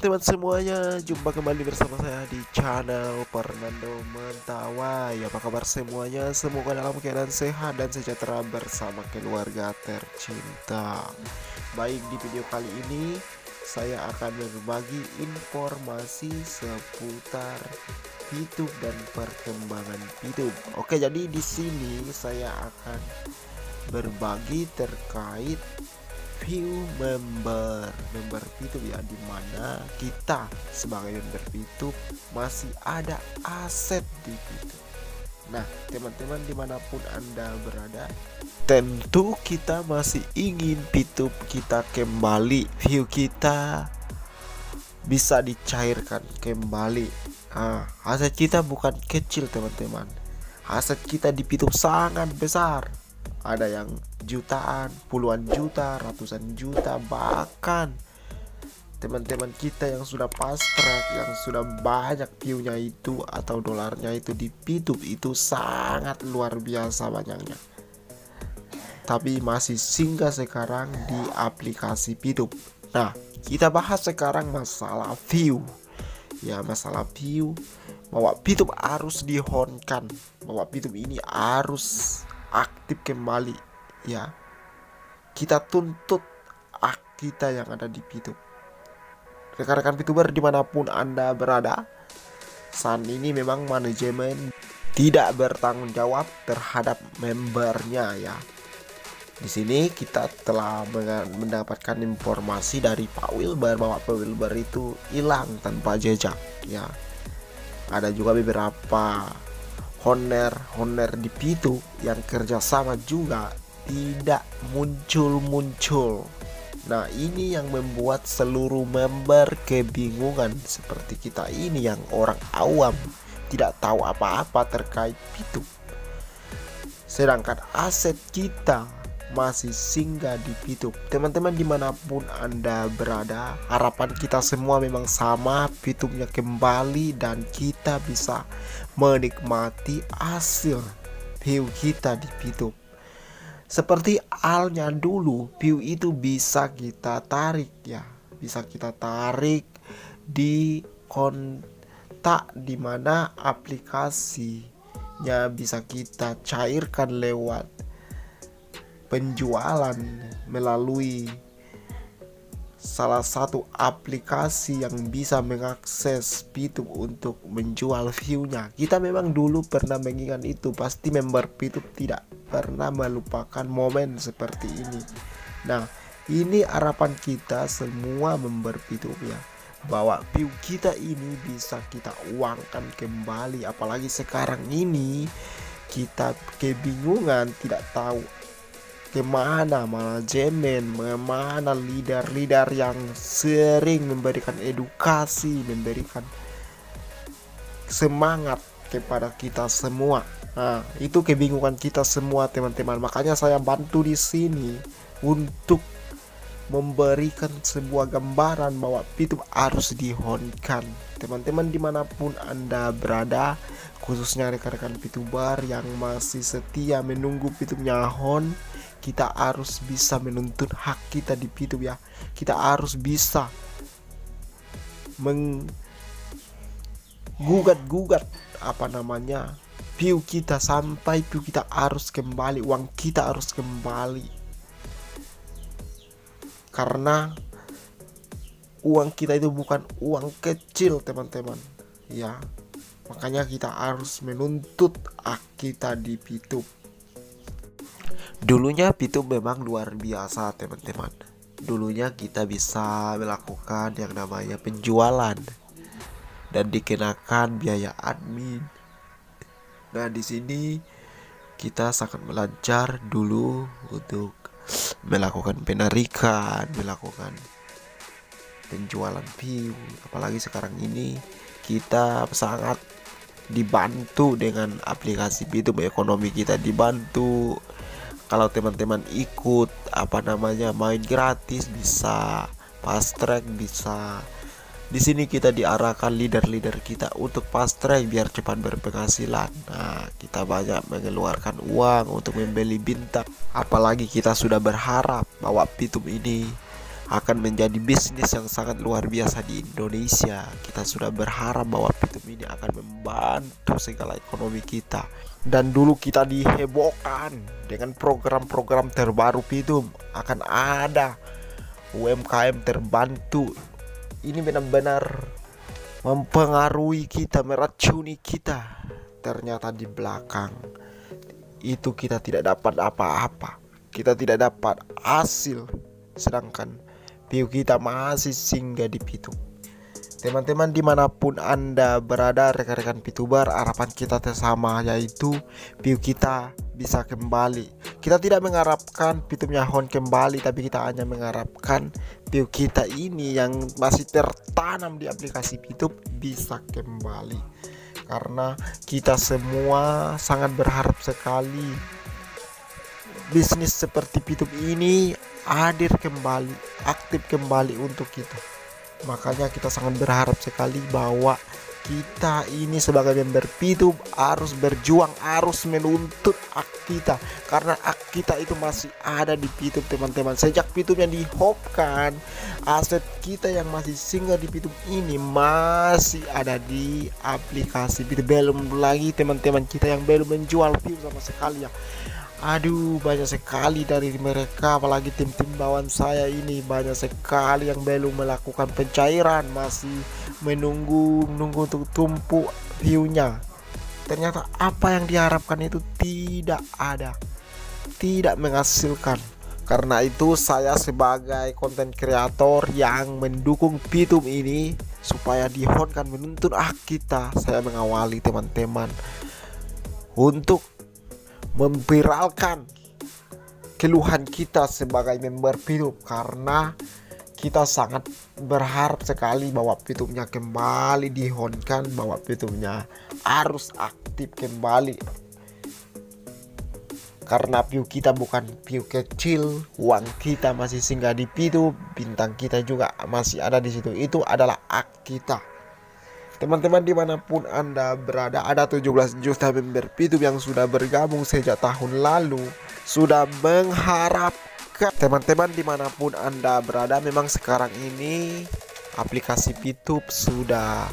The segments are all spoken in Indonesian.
teman-teman semuanya, jumpa kembali bersama saya di channel Fernando Mentawai. Apa kabar semuanya? Semoga dalam keadaan sehat dan sejahtera bersama keluarga tercinta. Baik, di video kali ini saya akan berbagi informasi seputar YouTube dan perkembangan YouTube. Oke, jadi di sini saya akan berbagi terkait view member YouTube ya, dimana kita sebagai member YouTube masih ada aset di YouTube. Nah teman-teman, dimanapun anda berada, tentu kita masih ingin YouTube kita kembali, view kita bisa dicairkan kembali. Aset kita bukan kecil teman-teman, aset kita di YouTube sangat besar. Ada yang jutaan, puluhan juta, ratusan juta, bahkan teman-teman kita yang sudah fast track, yang sudah banyak view-nya itu atau dolarnya itu di YouTube itu sangat luar biasa banyaknya. Tapi masih singgah sekarang di aplikasi YouTube. Nah, kita bahas sekarang masalah view. Ya, masalah view, bahwa YouTube harus dihonkan, bahwa YouTube ini harus aktif kembali ya. Kita tuntut hak kita yang ada di YouTube. Rekan-rekan VTuber dimanapun anda berada, saat ini memang manajemen tidak bertanggung jawab terhadap membernya ya. Di sini kita telah mendapatkan informasi dari Pak Wilbar bahwa Pak Wilbar itu hilang tanpa jejak ya. Ada juga beberapa Honor di YouTube yang kerjasama juga tidak muncul. Nah, ini yang membuat seluruh member kebingungan seperti kita ini yang orang awam tidak tahu apa-apa terkait YouTube. Sedangkan aset kita masih singgah di YouTube. Teman-teman dimanapun anda berada, harapan kita semua memang sama, YouTube-nya kembali dan kita bisa menikmati hasil view kita di YouTube. Seperti halnya dulu, view itu bisa kita tarik ya, bisa kita tarik di kontak, dimana aplikasinya bisa kita cairkan lewat penjualan melalui salah satu aplikasi yang bisa mengakses YouTube untuk menjual view-nya. Kita memang dulu pernah mengingat itu, pasti member YouTube tidak pernah melupakan momen seperti ini. Nah, ini harapan kita semua member YouTube ya, bahwa view kita ini bisa kita uangkan kembali. Apalagi sekarang ini kita kebingungan, tidak tahu kemana manajemen, kemana leader-leader yang sering memberikan edukasi, memberikan semangat kepada kita semua. Nah, itu kebingungan kita semua teman-teman. Makanya saya bantu di sini untuk memberikan sebuah gambaran bahwa YouTube harus dihonkan. Teman-teman dimanapun anda berada, khususnya rekan-rekan VTuber yang masih setia menunggu YouTube-nya hon, kita harus bisa menuntut hak kita di YouTube ya. Kita harus bisa menggugat view kita, sampai view kita harus kembali, uang kita harus kembali. Karena uang kita itu bukan uang kecil teman-teman ya. Makanya kita harus menuntut hak kita di YouTube. Dulunya YouTube memang luar biasa teman-teman. Dulunya kita bisa melakukan yang namanya penjualan dan dikenakan biaya admin. Nah, di sini kita sangat melancar dulu untuk melakukan penarikan, melakukan penjualan view. Apalagi sekarang ini kita sangat dibantu dengan aplikasi YouTube, ekonomi kita dibantu. Kalau teman-teman ikut main gratis, bisa fast track, bisa di sini kita diarahkan leader-leader kita untuk fast track biar cepat berpenghasilan. Nah, kita banyak mengeluarkan uang untuk membeli bintang. Apalagi kita sudah berharap bahwa YouTube ini akan menjadi bisnis yang sangat luar biasa di Indonesia. Kita sudah berharap bahwa Pitum ini akan membantu segala ekonomi kita. Dan dulu kita dihebohkan dengan program-program terbaru Pitum, akan ada UMKM terbantu. Ini benar-benar mempengaruhi kita, meracuni kita. Ternyata di belakang itu kita tidak dapat apa-apa, kita tidak dapat hasil, sedangkan view kita masih singgah di Pitum. Teman-teman dimanapun Anda berada, rekan-rekan Pituber, harapan kita sama, yaitu view kita bisa kembali. Kita tidak mengharapkan Pitumnya Hon kembali, tapi kita hanya mengharapkan view kita ini yang masih tertanam di aplikasi Pitum bisa kembali. Karena kita semua sangat berharap sekali bisnis seperti Pitum ini hadir kembali, aktif kembali untuk kita. Makanya kita sangat berharap sekali bahwa kita ini sebagai member Pitum harus berjuang, harus menuntut hak kita, karena hak kita itu masih ada di Pitum, teman-teman. Sejak Pitumnya dihopkan, aset kita yang masih singgah di Pitum ini masih ada di aplikasi Pitum. Belum lagi teman-teman kita yang belum menjual view sama sekali ya. Aduh, banyak sekali dari mereka, apalagi tim-tim bawaan saya ini, banyak sekali yang belum melakukan pencairan, masih menunggu untuk tumpuk view-nya. Ternyata apa yang diharapkan itu tidak ada, tidak menghasilkan. Karena itu saya sebagai konten kreator yang mendukung Pitum ini supaya dihonkan menuntut hak kita, saya mengawali teman-teman untuk memviralkan keluhan kita sebagai member Pitum, karena kita sangat berharap sekali bahwa Pitumnya kembali dihonkan, bahwa Pitumnya harus aktif kembali. Karena view kita bukan view kecil, uang kita masih singgah di Pitum, bintang kita juga masih ada di situ. Itu adalah hak kita. Teman-teman dimanapun Anda berada, ada 17 juta member Pitum yang sudah bergabung sejak tahun lalu, sudah mengharapkan. Teman-teman dimanapun Anda berada, memang sekarang ini aplikasi Pitum sudah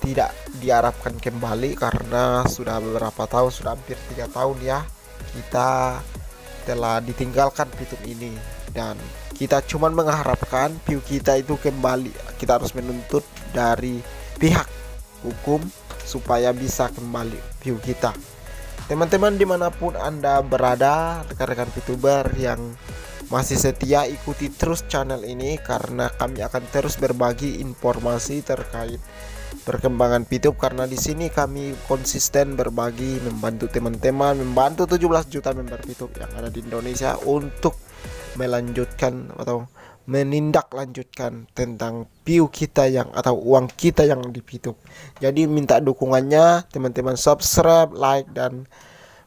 tidak diharapkan kembali, karena sudah beberapa tahun, sudah hampir 3 tahun ya, kita telah ditinggalkan Pitum ini. Dan kita cuma mengharapkan view kita itu kembali. Kita harus menuntut dari pihak hukum supaya bisa kembali view kita. Teman-teman dimanapun Anda berada, rekan-rekan Pituber yang masih setia, ikuti terus channel ini, karena kami akan terus berbagi informasi terkait perkembangan Pitum, karena di sini kami konsisten berbagi, membantu teman-teman, membantu 17 juta member Pitum yang ada di Indonesia untuk melanjutkan atau menindaklanjutkan tentang view kita yang atau uang kita yang di Pitum. Jadi minta dukungannya teman-teman, subscribe, like, dan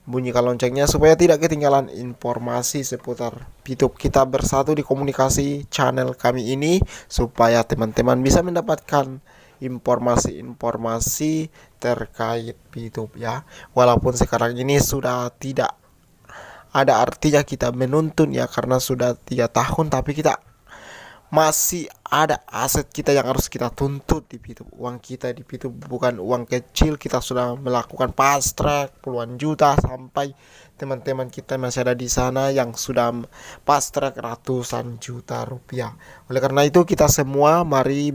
bunyikan loncengnya supaya tidak ketinggalan informasi seputar Pitum. Kita bersatu di komunikasi channel kami ini supaya teman-teman bisa mendapatkan informasi-informasi terkait Pitum ya. Walaupun sekarang ini sudah tidak ada artinya kita menuntun ya, karena sudah 3 tahun, tapi kita masih ada aset kita yang harus kita tuntut di Pitum. Uang kita di Pitum bukan uang kecil, kita sudah melakukan fast track puluhan juta, sampai teman-teman kita masih ada di sana yang sudah fast track ratusan juta rupiah. Oleh karena itu kita semua mari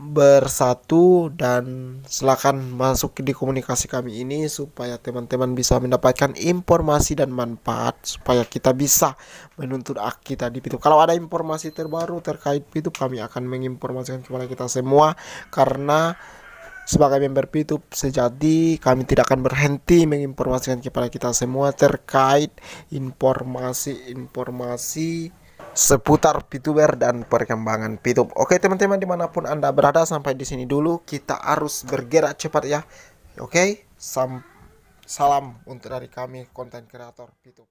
bersatu dan silakan masuk di komunikasi kami ini supaya teman-teman bisa mendapatkan informasi dan manfaat, supaya kita bisa menuntut hak kita di Pitum. Kalau ada informasi terbaru terkait Pitum, kami akan menginformasikan kepada kita semua, karena sebagai member Pitum sejati kami tidak akan berhenti menginformasikan kepada kita semua terkait informasi seputar Pituber dan perkembangan Pitum. Oke teman-teman dimanapun Anda berada, sampai di sini dulu, kita harus bergerak cepat ya. Oke, salam untuk dari kami konten kreator Pitum.